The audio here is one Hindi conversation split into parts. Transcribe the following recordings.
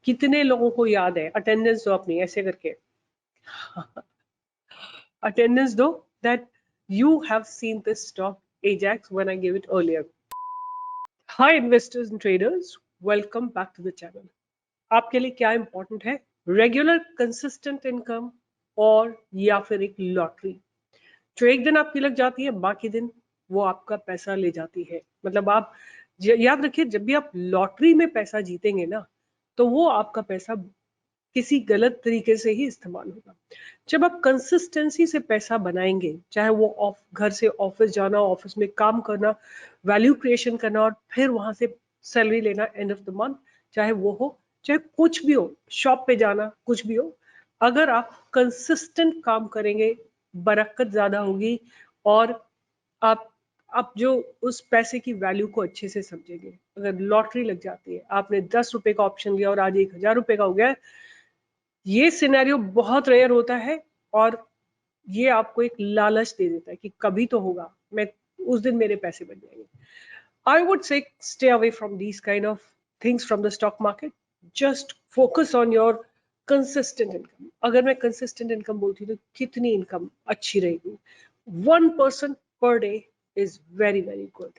कितने लोगों को याद है? अटेंडेंस दो अपनी ऐसे करके। अटेंडेंस दो that you have seen this stock Ajax when I gave it earlier. Hi investors and traders, welcome back to the channel. आपके लिए क्या इंपॉर्टेंट है, रेगुलर कंसिस्टेंट इनकम और या फिर एक लॉटरी जो एक दिन आपकी लग जाती है, बाकी दिन वो आपका पैसा ले जाती है। मतलब आप याद रखिए, जब भी आप लॉटरी में पैसा जीतेंगे ना, तो वो आपका पैसा किसी गलत तरीके से ही इस्तेमाल होगा। जब आप कंसिस्टेंसी से पैसा बनाएंगे, चाहे वो घर से ऑफिस जाना, ऑफिस में काम करना, वैल्यू क्रिएशन करना और फिर वहां से सैलरी लेना एंड ऑफ द मंथ, चाहे वो हो, चाहे कुछ भी हो, शॉप पे जाना, कुछ भी हो, अगर आप कंसिस्टेंट काम करेंगे, बरकत ज्यादा होगी और आप जो उस पैसे की वैल्यू को अच्छे से समझेंगे। अगर लॉटरी लग जाती है, आपने 10 रुपए का ऑप्शन लिया और आज 1000 रुपए का हो गया, ये सिनेरियो बहुत रेयर होता है और ये आपको एक लालच दे देता है कि कभी तो होगा, मैं उस दिन मेरे पैसे बन जाएंगे। I would say stay away from these kind of things from the stock market. Just focus on your consistent income. अगर मैं कंसिस्टेंट इनकम बोलती हूँ तो कितनी इनकम अच्छी रहेगी? 1% per day is very very good.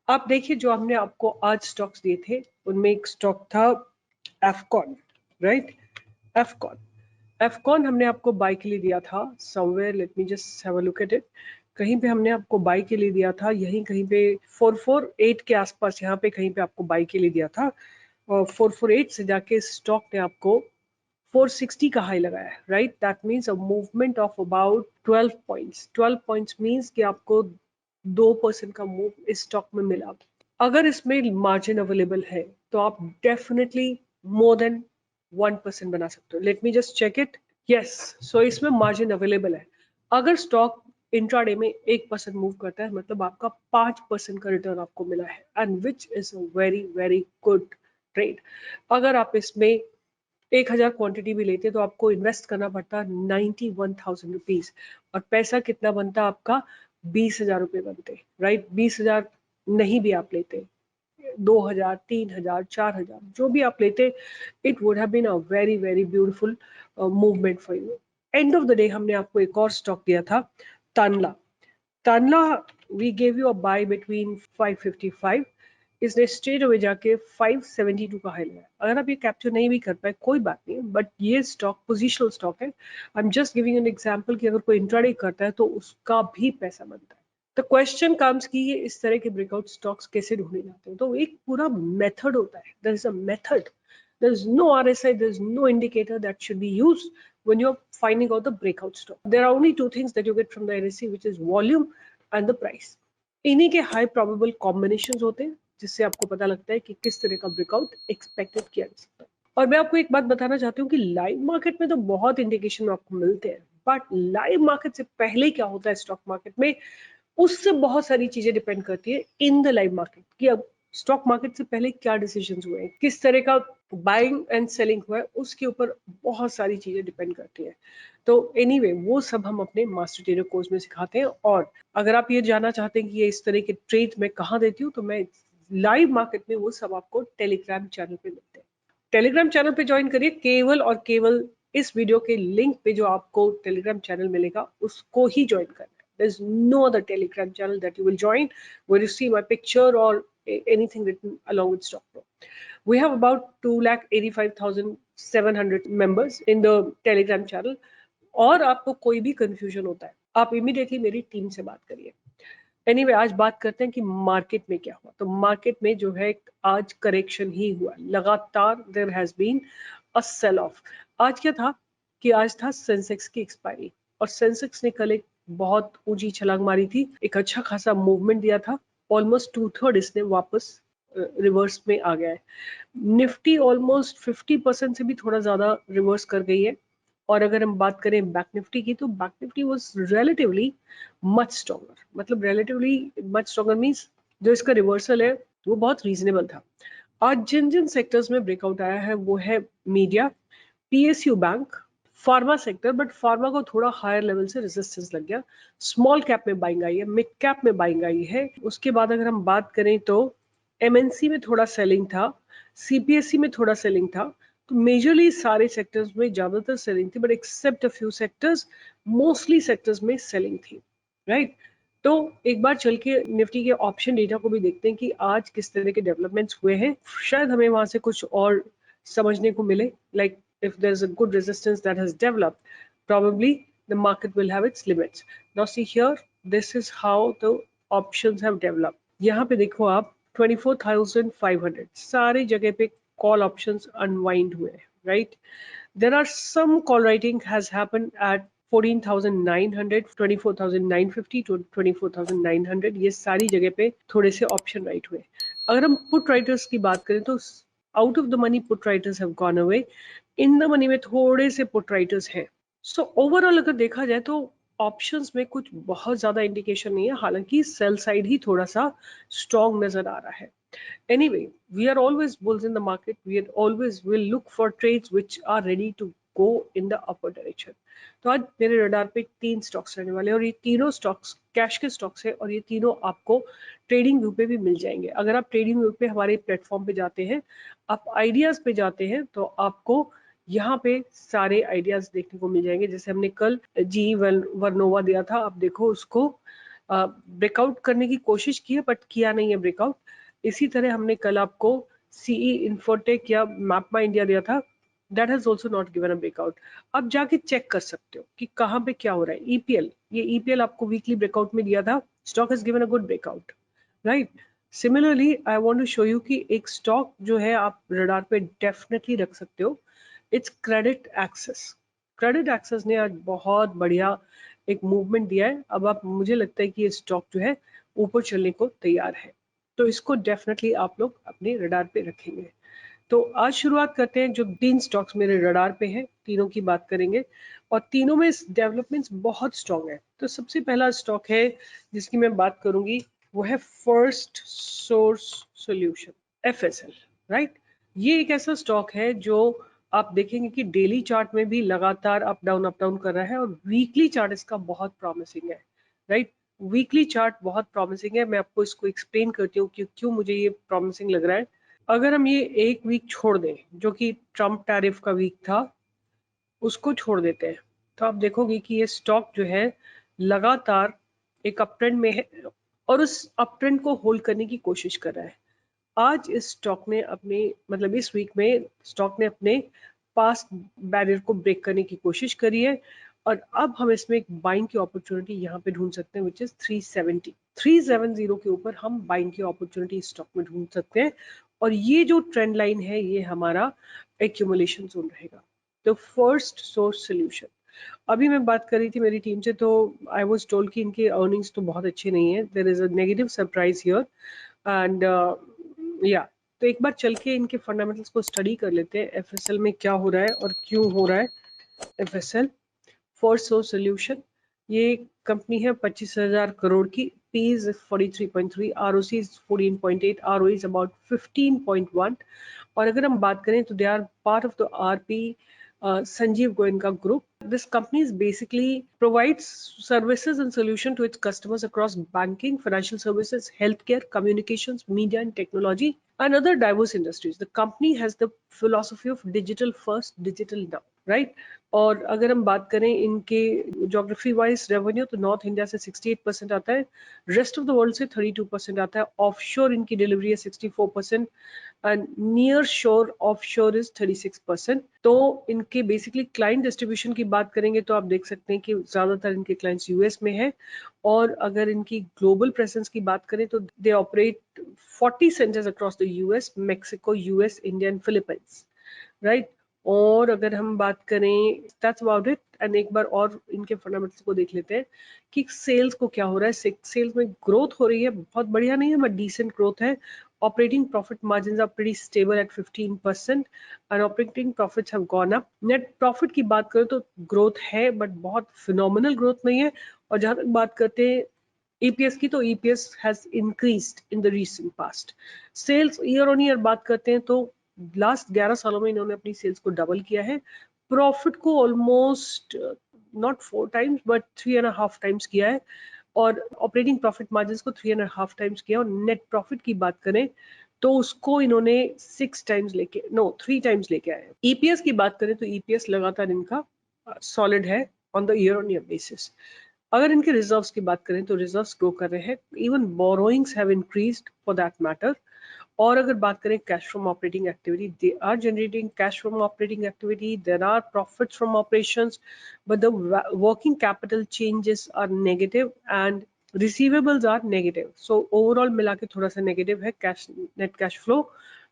आप देखिए, जो हमने आपको आज स्टॉक्स दिए थे उनमें एक स्टॉक था एफकॉन, राइट? एफकॉन एफकॉन हमने आपको बाय के लिए दिया था somewhere, late me just have a look at it. कहीं पे हमने आपको बाय के लिए दिया था, यहीं कहीं पे 448 के आसपास, यहाँ पे कहीं पे आपको बाय के लिए दिया था और 448 से जाके स्टॉक ने आपको 460 का हाई लगाया है, right? That means a movement of about 12 points. 12 points means कि आपको 2% का मूव इस स्टॉक में मिला। अगर इसमें मार्जिन अवेलेबल है तो आप डेफिनेटली मोर देन 1% बना सकते हो। Let me just check it. Yes, so इसमें मार्जिन अवेलेबल है। अगर स्टॉक इंट्राडे में 1% मूव करता है, मतलब आपका 5% का रिटर्न आपको मिला है, and which is a very very good trade. अगर आप इसमें 1000 क्वांटिटी भी लेते तो आपको इन्वेस्ट करना पड़ता 91,000 रुपीज और पैसा कितना बनता आपका? 20,000 रुपये बनते, राइट? 20,000 नहीं भी आप लेते, 2,000, 3,000, 4,000 जो भी आप लेते, it would have been a very very beautiful movement for you. End of the day हमने आपको एक और स्टॉक दिया था, Tanla. Tanla we gave you a buy between 555, इसने स्ट्रेट अवे जाके 572 का हाई लगाया। अगर आप ये कैप्चर नहीं भी कर पाए कोई बात नहीं, बट ये स्टॉक पोजिशनल स्टॉक है। I am just giving an example कि अगर कोई इंट्राडे करता है तो उसका भी पैसा बनता है। तो क्वेश्चन कम्स कि ये इस तरह के ब्रेकआउट स्टॉक्स कैसे ढूंढे जाते हैं? तो एक पूरा मेथड होता है, there is a method, there is no RSI, there is no indicator that should be used when you're finding out the breakout stock. There are only two things that you get from the NSE, which is volume and the price. इन्हीं के हाई प्रोबेबल कॉम्बिनेशंस होते हैं जिससे आपको पता लगता है कि किस तरह का ब्रेकआउट एक्सपेक्टेड किया जा सकता है। और मैं आपको एक बात बताना चाहती हूँ कि लाइव मार्केट में तो बहुत इंडिकेशन आपको मिलते हैं, बट लाइव मार्केट से पहले क्या होता है स्टॉक मार्केट में, उससे बहुत सारी चीजें डिपेंड करती है इन द लाइव मार्केट कि अब स्टॉक मार्केट से पहले क्या डिसीजंस हुए हैं, किस तरह का बाइंग एंड सेलिंग हुआ है, उसके ऊपर बहुत सारी चीजें डिपेंड करती है। तो एनीवे वो सब हम अपने मास्टर ट्रेडर कोर्स में सिखाते हैं। और अगर आप ये जानना चाहते हैं कि ये इस तरह के ट्रेड मैं कहाँ देती हूँ, तो मैं लाइव मार्केट में वो सब आपको टेलीग्राम चैनल पे मिलते हैं। टेलीग्राम चैनल पे ज्वाइन करिए, केवल और केवल इस वीडियो के लिंक पे जो आपको टेलीग्राम चैनल मिलेगा उसको ही ज्वाइन करना है। There's no other Telegram channel that you will join where you see my picture or anything written along with StockPro. We have about 2,85,700 members in the Telegram channel. और आपको कोई भी कंफ्यूजन होता है, आप इमीडिएटली मेरी टीम से बात करिए। एनीवे आज बात करते हैं कि मार्केट में क्या हुआ। तो मार्केट में जो है आज करेक्शन ही हुआ, लगातार there has been a sell off. आज क्या था कि आज था सेंसेक्स की एक्सपायरी और सेंसेक्स ने कल एक बहुत ऊंची छलांग मारी थी, एक अच्छा खासा मूवमेंट दिया था, ऑलमोस्ट 2/3 इसने वापस रिवर्स में आ गया है। निफ्टी ऑलमोस्ट 50% से भी थोड़ा ज्यादा रिवर्स कर गई है। और अगर हम बात करें बैक निफ्टी की, तो back Nifty was relatively much stronger. मतलब रिलेटिवली मच स्ट्रॉन्गर मींस जो इसका रिवर्सल है वो बहुत रीजनेबल था। आज जिन जिन सेक्टर्स में ब्रेकआउट आया है वो है media, PSU bank, pharma sector, but pharma को थोड़ा हायर लेवल से रेजिस्टेंस लग गया। स्मॉल कैप में बाइंग आई है, मिड कैप में बाइंग आई है। उसके बाद अगर हम बात करें तो एमएनसी में थोड़ा सेलिंग था, सीपीएससी में थोड़ा सेलिंग था। तो मेजरली सारे सेक्टर्स में ज्यादातर सेलिंग थी, but except a few sectors, mostly sectors में सेलिंग थी, राइट। तो एक बार चल के निफ्टी के ऑप्शन डेटा को भी देखते हैं कि आज किस तरह के डेवलपमेंट्स हुए हैं, शायद हमें वहां से कुछ और समझने को मिले। Like if there's a good resistance that has developed, probably the market will have its limits. Now see here, this is how the options have developed. यहाँ पे देखो आप 24,500 सारी जगह पे कॉल ऑप्शंस अनवाइंड हुए, right. There are some call writing has happened at 14,900, 24,950 to 24,900, ये सारी जगह पे थोड़े से ऑप्शन राइट हुए। अगर हम पुट राइटर्स की बात करें तो out of the money put writers have gone away, in the money में थोड़े से पुट राइटर्स हैं। सो ओवरऑल अगर देखा जाए तो ऑप्शंस में कुछ बहुत ज्यादा इंडिकेशन नहीं है, हालांकि सेल साइड ही थोड़ा सा स्ट्रॉन्ग नजर आ रहा है। Anyway, we are always bulls in the market. We are always will look for trades which are ready to go in the upper direction. तो आज मेरे रडार पे 3 स्टॉक्स रहने वाले हैं और ये तीनों स्टॉक्स कैश के स्टॉक्स है और ये तीनों आपको ट्रेडिंग व्यू पे भी मिल जाएंगे। अगर आप ट्रेडिंग व्यू पे हमारे प्लेटफॉर्म पे जाते हैं, आप आइडियाज पे जाते हैं, तो आपको यहाँ पे सारे आइडियाज देखने को मिल जाएंगे। जैसे हमने कल जी वर्नोवा दिया था, आप देखो उसको ब्रेकआउट करने की कोशिश की है बट किया नहीं है ब्रेकआउट। इसी तरह हमने कल आपको सीई इन्फोटेक या मैपमा इंडिया दिया था, that has also not given a breakout. आप जाके चेक कर सकते हो कि कहाँ पे क्या हो रहा है। ईपीएल, ये ईपीएल आपको वीकली ब्रेकआउट में दिया था, stock has given a good breakout, right. Similarly I want to show you कि एक स्टॉक जो है आप रडार पे डेफिनेटली रख सकते हो, it's Credit Access. Credit Access ने आज बहुत बढ़िया एक मूवमेंट दिया है। अब आप, मुझे लगता है कि ये स्टॉक जो है ऊपर चलने को तैयार है, तो इसको डेफिनेटली आप लोग अपने रडार पे रखेंगे। तो आज शुरुआत करते हैं। जो 3 स्टॉक्स मेरे रडार पे हैं, तीनों की बात करेंगे और तीनों में डेवलपमेंट्स बहुत स्ट्रॉन्ग है। तो सबसे पहला स्टॉक है जिसकी मैं बात करूंगी, वो है first source solution, FSL, right. ये एक ऐसा स्टॉक है जो आप देखेंगे कि डेली चार्ट में भी लगातार अप डाउन कर रहा है और वीकली चार्ट इसका बहुत प्रॉमिसिंग है, राइट। वीकली चार्ट बहुत प्रॉमिसिंग है। मैं आपको इसको एक्सप्लेन करती हूँ कि क्यों मुझे ये प्रॉमिसिंग लग रहा है। अगर हम ये एक वीक छोड़ दें, जो कि ट्रम्प टैरिफ का वीक था, उसको छोड़ देते हैं, तो आप देखोगे कि ये स्टॉक जो है लगातार एक अप ट्रेंड में है और उस अप ट्रेंड को होल्ड करने की कोशिश कर रहा है। आज इस स्टॉक ने अपने, मतलब इस वीक में स्टॉक ने अपने पास्ट बैरियर को ब्रेक करने की कोशिश करी है और अब हम इसमें एक बाइंग की अपॉर्चुनिटी यहाँ पे ढूंढ सकते हैं, विच इज 370 के ऊपर हम बाइंग की अपॉर्चुनिटी स्टॉक में ढूंढ सकते हैं। और ये जो ट्रेंड लाइन है, ये हमारा एक्यूमुलेशन जोन रहेगा। तो फर्स्ट सोर्स सोल्यूशन, अभी मैं बात कर रही थी मेरी टीम से, तो आई वाज टोल्ड कि इनके अर्निंग्स तो बहुत अच्छे नहीं है, there is a negative surprise here and या। तो एक बार चल के इनके फंडामेंटल्स को स्टडी कर लेते हैं, एफएसएल में क्या हो रहा है और क्यों हो रहा है। एफएसएल फर्स्ट सोर्स सोल्यूशन, ये कंपनी है 25,000 करोड़ की, P is 43.3, ROC is 14.8, ROE is about 15.1। और अगर हम बात करें तो they are part of the RP Sanjeev Goenka Group. This company is basically provides services and solution to its customers across banking, financial services, healthcare, communications, media and technology, and other diverse industries. The company has the philosophy of digital first, digital now, right? और अगर हम बात करें इनके जोग्राफी वाइज रेवेन्यू, तो नॉर्थ इंडिया से 68% आता है, रेस्ट ऑफ द वर्ल्ड से 32% आता है, ऑफशोर इनकी डिलीवरी है 64% एंड नियर शोर ऑफशोर इज 36%। तो इनके बेसिकली क्लाइंट डिस्ट्रीब्यूशन की बात करेंगे तो आप देख सकते हैं कि ज्यादातर इनके क्लाइंट्स यूएस में है। और अगर इनकी ग्लोबल प्रेजेंस की बात करें तो they operate 40 centres across the US, Mexico, US, India and Philippines, right. और अगर हम बात करें, दैट्स अबाउट इट। एंड एक बार और इनके फंडामेंटल्स को देख लेते हैं कि सेल्स को क्या हो रहा है। सेल्स में ग्रोथ हो रही है, बहुत बढ़िया नहीं है बट डिसेंट ग्रोथ है। Operating profit margins are pretty stable at 15% and operating profits have gone up. Net profit की बात करें तो ग्रोथ है बट बहुत फिनोमिनल ग्रोथ नहीं है। और जहां तक बात करते हैं ईपीएस की, तो EPS has increased in the recent past. Sales year on year बात करते हैं तो लास्ट 11 सालों में इन्होंने अपनी सेल्स को डबल किया है, प्रॉफिट को almost not 4 times but 3.5 times किया है, और ऑपरेटिंग प्रॉफिट मार्जिन को 3.5 टाइम्स किया। और नेट प्रॉफिट की बात करें तो उसको इन्होंने 3 टाइम्स लेके आए। ईपीएस की बात करें तो ईपीएस लगातार इनका सॉलिड है on the year on year basis. अगर इनके रिजर्व्स की बात करें तो रिजर्व्स ग्रो कर रहे हैं, even borrowings have increased for that matter. और अगर बात करें cash from operating activity, they are generating cash from operating activity, there are profits from operations, but the working capital changes are negative and receivables are negative. So overall मिला के थोड़ा सा नेगेटिव है cash, net cash flow.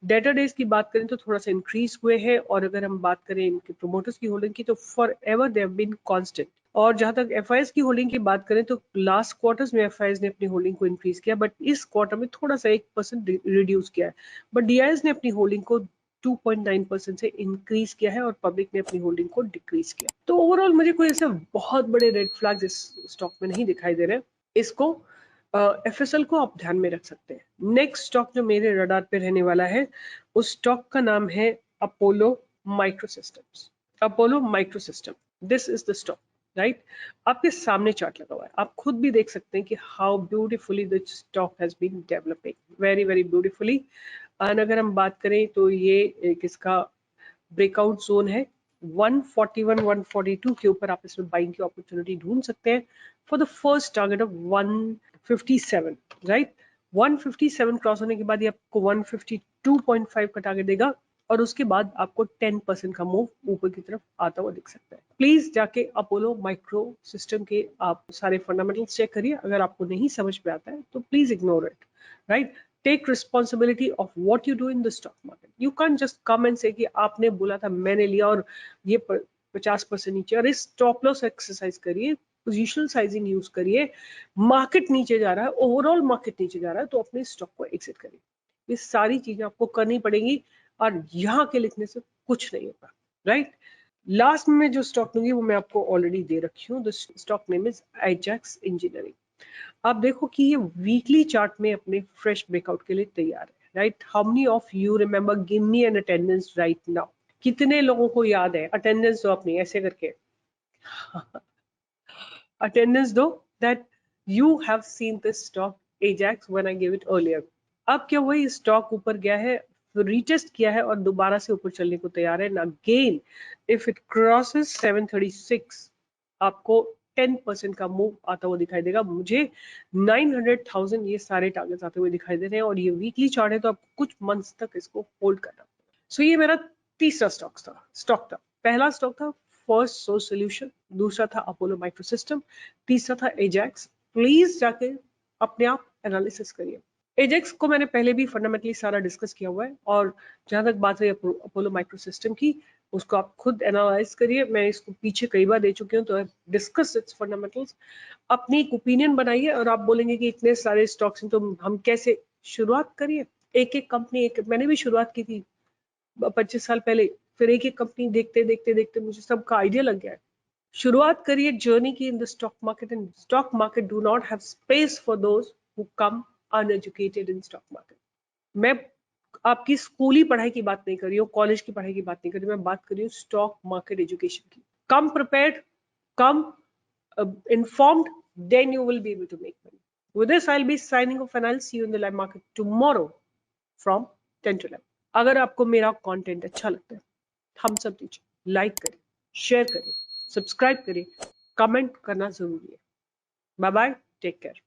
Debtor days की बात करें तो थोड़ा सा इंक्रीज हुए हैं। और अगर हम बात करें इनके प्रोमोटर्स की होल्डिंग की तो for ever they have been constant. और जहां तक एफआईएस की होल्डिंग की बात करें तो लास्ट क्वार्टर्स में एफआईएस ने अपनी होल्डिंग को इंक्रीज किया, बट इस क्वार्टर में थोड़ा सा 1% रिड्यूस किया है। बट डीआईएस ने अपनी होल्डिंग को 2.9% से इंक्रीज किया है और पब्लिक ने अपनी होल्डिंग को डिक्रीज किया। तो ओवरऑल मुझे कोई ऐसे बहुत बड़े रेड फ्लैग्स इस स्टॉक में नहीं दिखाई दे रहे। इसको एफएसएल को आप ध्यान में रख सकते हैं। नेक्स्ट स्टॉक जो मेरे रडार पे रहने वाला है उस स्टॉक का नाम है Apollo Microsystems. Apollo microsystem, this is the stock, right. आपके सामने चार्ट लगा हुआ है, आप खुद भी देख सकते हैं कि how beautifully the stock has been developing, very very beautifully. And अगर हम बात करें तो ये एक इसका ब्रेकआउट जोन है 141 142 के ऊपर, आप इसमें बाइंग की अपॉर्चुनिटी ढूंढ सकते हैं for the first target of 157, right. 157 cross होने के बाद ये आपको 152.5 का टारगेट देगा और उसके बाद आपको 10% का मूव ऊपर की तरफ आता हुआ दिख सकता है। प्लीज जाके अपोलो माइक्रो सिस्टम के आप सारे फंडामेंटल्स चेक करिए। अगर आपको नहीं समझ में आता है तो please ignore it, right. Take responsibility of what you do in the stock market. You can just come and say कि आपने बोला था, मैंने लिया और ये 50% नीचे। और इस स्टॉप लॉस एक्सरसाइज करिए, पोजिशनल साइजिंग यूज करिए। मार्केट नीचे जा रहा है, ओवरऑल मार्केट नीचे जा रहा है तो अपने स्टॉक को एग्जिट करिए। ये सारी चीजें आपको करनी पड़ेंगी और यहाँ के लिखने से कुछ नहीं होगा, राइट। लास्ट में जो स्टॉक लूंगी वो मैं आपको ऑलरेडी दे रखी हूँ। The stock name is Ajax engineering. आप देखो कि ये वीकली चार्ट में अपने फ्रेश ब्रेकआउट के लिए तैयार है, right. How many of you remember, give me an attendance right now. कितने लोगों को याद है? अटेंडेंस दो अपनी ऐसे करके अटेंडेंस दो that you have seen this stock Ajax when I give it earlier. अब क्या वही स्टॉक ऊपर गया है, रीटेस्ट किया है और दोबारा से ऊपर चलने को तैयार है। अगेन इफ इट क्रॉसेस 736 आपको 10% का मूव आता हुआ दिखाई देगा। मुझे 900,000 ये सारे टारगेट्स आते हुए दिखाई दे रहे हैं और ये वीकली चार्ट है तो आपको कुछ मंथ्स तक इसको होल्ड करना। सो ये मेरा तीसरा स्टॉक था। पहला स्टॉक था फर्स्ट सोर्स सोल्यूशन, दूसरा था अपोलो माइक्रोसिस्टम, तीसरा था एजैक्स। प्लीज जाके अपने आप एनालिसिस करिए। एजेक्स को मैंने पहले भी फंडामेंटली सारा डिस्कस किया हुआ है और जहां तक बात रही अपोलो माइक्रोसिस्टम की, उसको आप खुद एनालाइज करिए। मैं इसको पीछे कई बार दे चुकी हूँ तो डिस्कस इट्स फंडामेंटल्स। अपनी एक ओपिनियन बनाइए और आप बोलेंगे कि इतने सारे स्टॉक्स हैं तो हम कैसे शुरुआत करिए। एक एक कंपनी, एक मैंने भी शुरुआत की थी 25 साल पहले, फिर एक एक कंपनी देखते देखते देखते मुझे सबका आइडिया लग गया है। शुरुआत करिए जर्नी की इन the stock market. And stock market do not have space for those who come uneducated in stock market. मैं आपकी स्कूली पढ़ाई की बात नहीं कर रही हूँ, कॉलेज की पढ़ाई की बात नहीं कर रही हूँ, मैं बात कर रही हूँ स्टॉक मार्केट एजुकेशन की। Come prepared, come informed, then you will be able to make money. With this, I'll be signing off and I'll see you in the live market tomorrow from 10 to 11. अगर आपको मेरा कंटेंट अच्छा लगता है, थम्स अप दीजिए, लाइक करें, शेयर करें, सब्सक्राइब करें, कमेंट करना जरूरी है। Bye bye, take care.